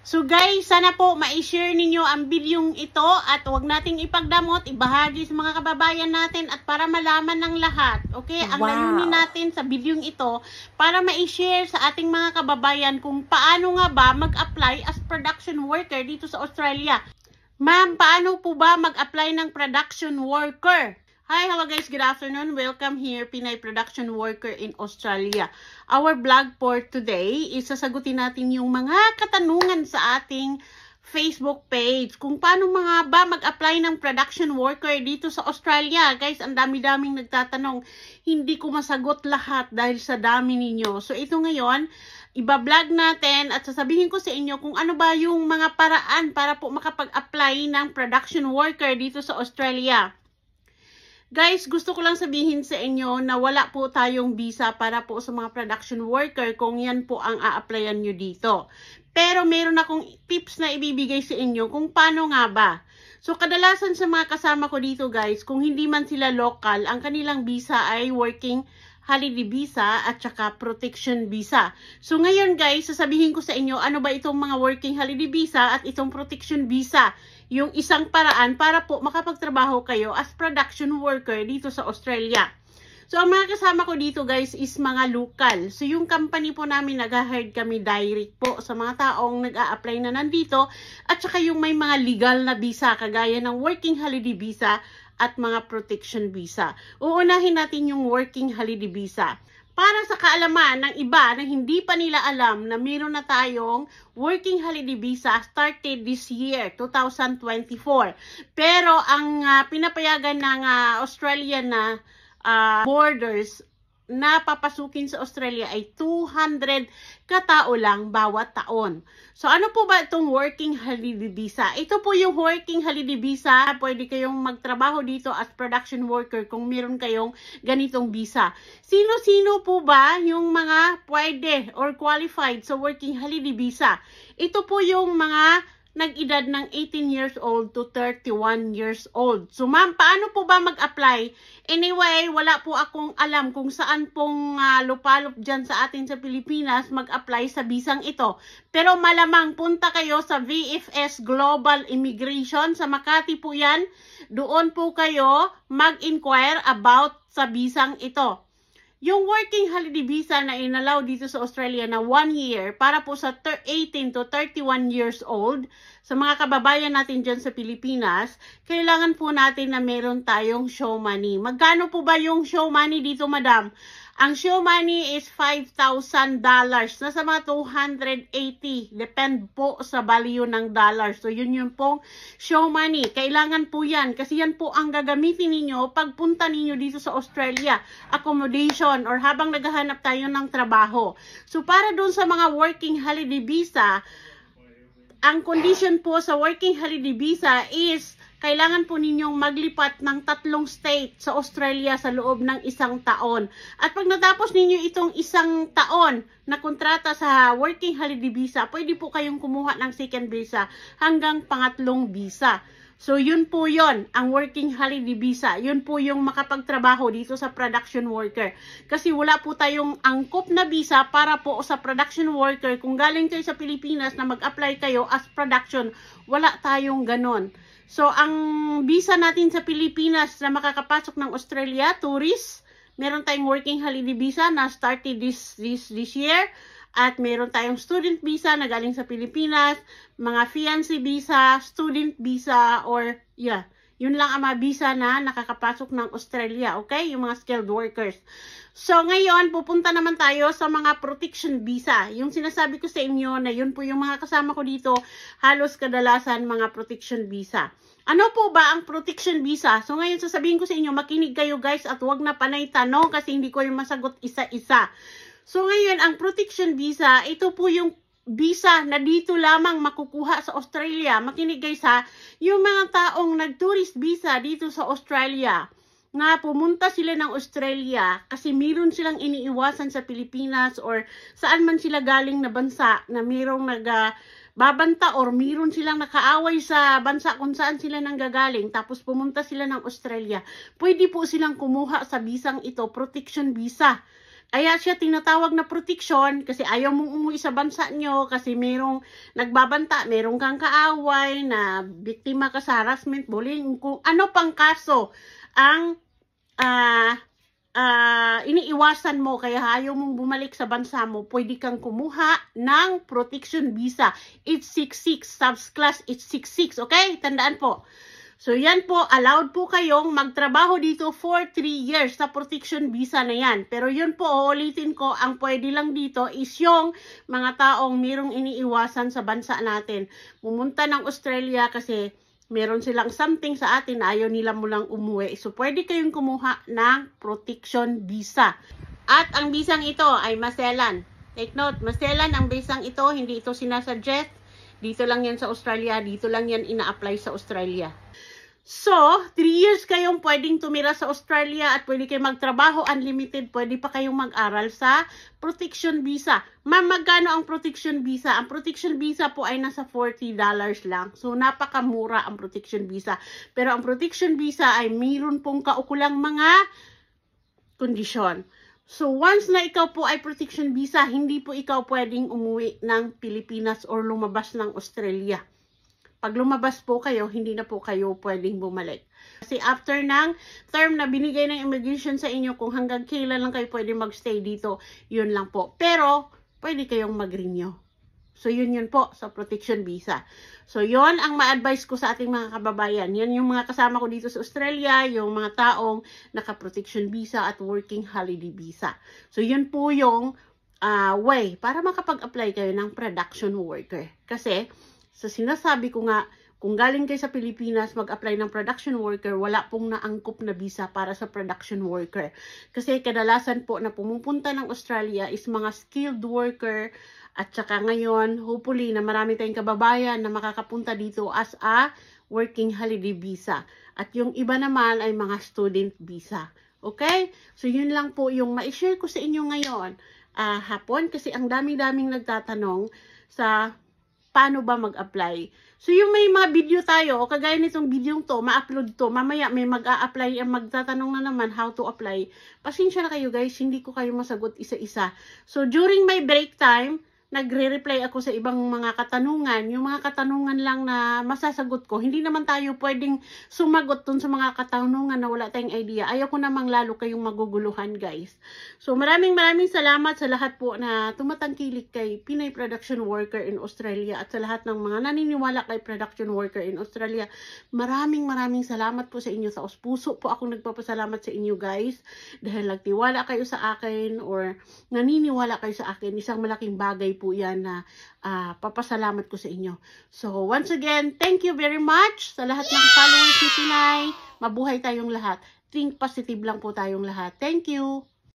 So guys, sana po ma-share ninyo ang bidyong ito at huwag nating ipagdamot, ibahagi sa mga kababayan natin at para malaman ng lahat. Okay? Ang layunin natin sa bidyong ito para ma-share sa ating mga kababayan kung paano nga ba mag-apply as production worker dito sa Australia. Ma'am, paano po ba mag-apply ng production worker? Hi, hello guys, good afternoon. Welcome here, Pinay Production Worker in Australia. Our vlog for today is sasagutin natin yung mga katanungan sa ating Facebook page. Kung paano mga ba mag-apply ng production worker dito sa Australia. Guys, ang dami-daming nagtatanong. Hindi ko masagot lahat dahil sa dami ninyo. So ito ngayon, iba-vlog natin at sasabihin ko sa inyo kung ano ba yung mga paraan para po makapag-apply ng production worker dito sa Australia. Guys, gusto ko lang sabihin sa inyo na wala po tayong visa para po sa mga production worker kung yan po ang a-applyan nyo dito. Pero meron akong tips na ibibigay sa inyo kung paano nga ba. So kadalasan sa mga kasama ko dito guys, kung hindi man sila local, ang kanilang visa ay working holiday visa at saka protection visa. So ngayon guys, sasabihin ko sa inyo ano ba itong mga working holiday visa at itong protection visa. Yung isang paraan para po makapagtrabaho kayo as production worker dito sa Australia. So ang mga kasama ko dito guys is mga local. So yung company po namin nag-hire kami direct po sa mga taong nag-a-apply na nandito at saka yung may mga legal na visa kagaya ng working holiday visa at mga protection visa. Uunahin natin yung working holiday visa. Para sa kaalaman ng iba na hindi pa nila alam na meron na tayong working holiday visa started this year, 2024. Pero ang pinapayagan ng Australian na borders na papasukin sa Australia ay 200 katao lang bawat taon. So ano po ba itong working holiday visa? Ito po yung working holiday visa. Pwede kayong magtrabaho dito as production worker kung meron kayong ganitong visa. Sino-sino po ba yung mga pwede or qualified sa working holiday visa? Ito po yung mga nag-edad ng 18 years old to 31 years old. So ma'am, paano po ba mag-apply? Anyway, wala po akong alam kung saan pong lupalop dyan sa atin sa Pilipinas mag-apply sa bisang ito. Pero malamang punta kayo sa VFS Global Immigration. Sa Makati po yan. Doon po kayo mag-inquire about sa bisang ito. Yung working holiday visa na inalaw dito sa Australia na 1 year para po sa 18 to 31 years old, sa mga kababayan natin dyan sa Pilipinas, kailangan po natin na meron tayong show money. Magkano po ba yung show money dito, madam? Ang show money is $5,000. Nasa mga 280. Depend po sa value ng dollar. So, yun yung pong show money. Kailangan po yan. Kasi yan po ang gagamitin ninyo pagpunta ninyo dito sa Australia. Accommodation or habang naghahanap tayo ng trabaho. So, para dun sa mga working holiday visa, ang condition po sa working holiday visa is kailangan po ninyong maglipat ng 3 state sa Australia sa loob ng 1 taon. At pag natapos ninyo itong 1 taon na kontrata sa working holiday visa, pwede po kayong kumuha ng second visa hanggang pangatlong visa. So yun po yun, ang working holiday visa. Yun po yung makapagtrabaho dito sa production worker. Kasi wala po tayong angkop na visa para po sa production worker. Kung galing kayo sa Pilipinas na mag-apply kayo as production, wala tayong ganon. So, ang visa natin sa Pilipinas na makakapasok ng Australia, tourist, meron tayong working holiday visa na started this year. At meron tayong student visa na galing sa Pilipinas, mga fiancé visa, student visa, or yun lang ang mga visa na nakakapasok ng Australia, okay? Yung mga skilled workers. So, ngayon, pupunta naman tayo sa mga protection visa. Yung sinasabi ko sa inyo na yun po yung mga kasama ko dito, halos kadalasan mga protection visa. Ano po ba ang protection visa? So, ngayon sasabihin ko sa inyo, makinig kayo guys at huwag na panay tanong kasi hindi ko yung masagot isa-isa. So, ngayon, ang protection visa, ito po yung visa na dito lamang makukuha sa Australia. Makinig guys ha, yung mga taong nag-tourist visa dito sa Australia, nga pumunta sila ng Australia kasi meron silang iniiwasan sa Pilipinas or saan man sila galing na bansa na merong babanta or meron silang nakaaway sa bansa kung saan sila nanggagaling tapos pumunta sila ng Australia, pwede po silang kumuha sa bisang ito, protection visa. Kaya siya tinatawag na protection kasi ayaw mong umuwi sa bansa nyo kasi merong nagbabanta, merong kang kaaway na biktima ka sa harassment, bullying, kung ano pang kaso ang iniiwasan mo kaya ayaw mong bumalik sa bansa mo, pwede kang kumuha ng protection visa. 866, subclass 866, okay? Tandaan po. So, yan po, allowed po kayong magtrabaho dito for 3 years sa protection visa na yan. Pero yun po, uulitin ko, ang pwede lang dito is yung mga taong mayroong iniiwasan sa bansa natin. Pumunta ng Australia kasi meron silang something sa atin na ayaw nila mo lang umuwi. So, pwede kayong kumuha ng protection visa. At ang bisang ito ay maselan. Take note, maselan ang bisang ito, hindi ito sinasuggest. Dito lang yan sa Australia, dito lang yan ina-apply sa Australia. So, 3 years kayong pwedeng tumira sa Australia at pwede kayong magtrabaho unlimited, pwede pa kayong mag-aral sa protection visa. Ma'am, magkano ang protection visa? Ang protection visa po ay nasa $40 lang. So, napakamura ang protection visa. Pero ang protection visa ay mayroon pong kaukulang mga kondisyon. So, once na ikaw po ay protection visa, hindi po ikaw pwedeng umuwi ng Pilipinas or lumabas ng Australia. Pag lumabas po kayo, hindi na po kayo pwedeng bumalik. Kasi after ng term na binigay ng immigration sa inyo, kung hanggang kailan lang kayo pwedeng magstay dito, yun lang po. Pero, pwede kayong mag-renew. So, yun po sa protection visa. So, yun ang ma-advise ko sa ating mga kababayan. Yan yung mga kasama ko dito sa Australia, yung mga taong naka-protection visa at working holiday visa. So, yun po yung way para makapag-apply kayo ng production worker. Kasi, so, sinasabi ko nga, kung galing kayo sa Pilipinas, mag-apply ng production worker, wala pong naangkop na visa para sa production worker. Kasi kadalasan po na pumupunta ng Australia is mga skilled worker at saka ngayon, hopefully na marami tayong kababayan na makakapunta dito as a working holiday visa. At yung iba naman ay mga student visa. Okay? So, yun lang po yung ma-share ko sa inyo ngayon. Hapon, kasi ang dami-daming nagtatanong sa paano ba mag-apply. So, yung may mga video tayo, kagaya nitong video to, ma-upload to, mamaya may mag-a-apply, magtatanong na naman how to apply. Pasensya na kayo guys, hindi ko kayo masagot isa-isa. So, during my break time, nagre-reply ako sa ibang mga katanungan. Yung mga katanungan lang na masasagot ko. Hindi naman tayo pwedeng sumagot dun sa mga katanungan na wala tayong idea. Ayaw ko namang lalo kayong maguguluhan, guys. So, maraming salamat sa lahat po na tumatangkilik kay Pinay Production Worker in Australia at sa lahat ng mga naniniwala kay Production Worker in Australia. Maraming salamat po sa inyo. Sa puso po akong nagpapasalamat sa inyo, guys. Dahil nagtiwala kayo sa akin or naniniwala kayo sa akin. Isang malaking bagay po yan na papasalamat ko sa inyo. So, once again, thank you very much sa lahat ng followers ni Pinay. Mabuhay tayong lahat. Think positive lang po tayong lahat. Thank you.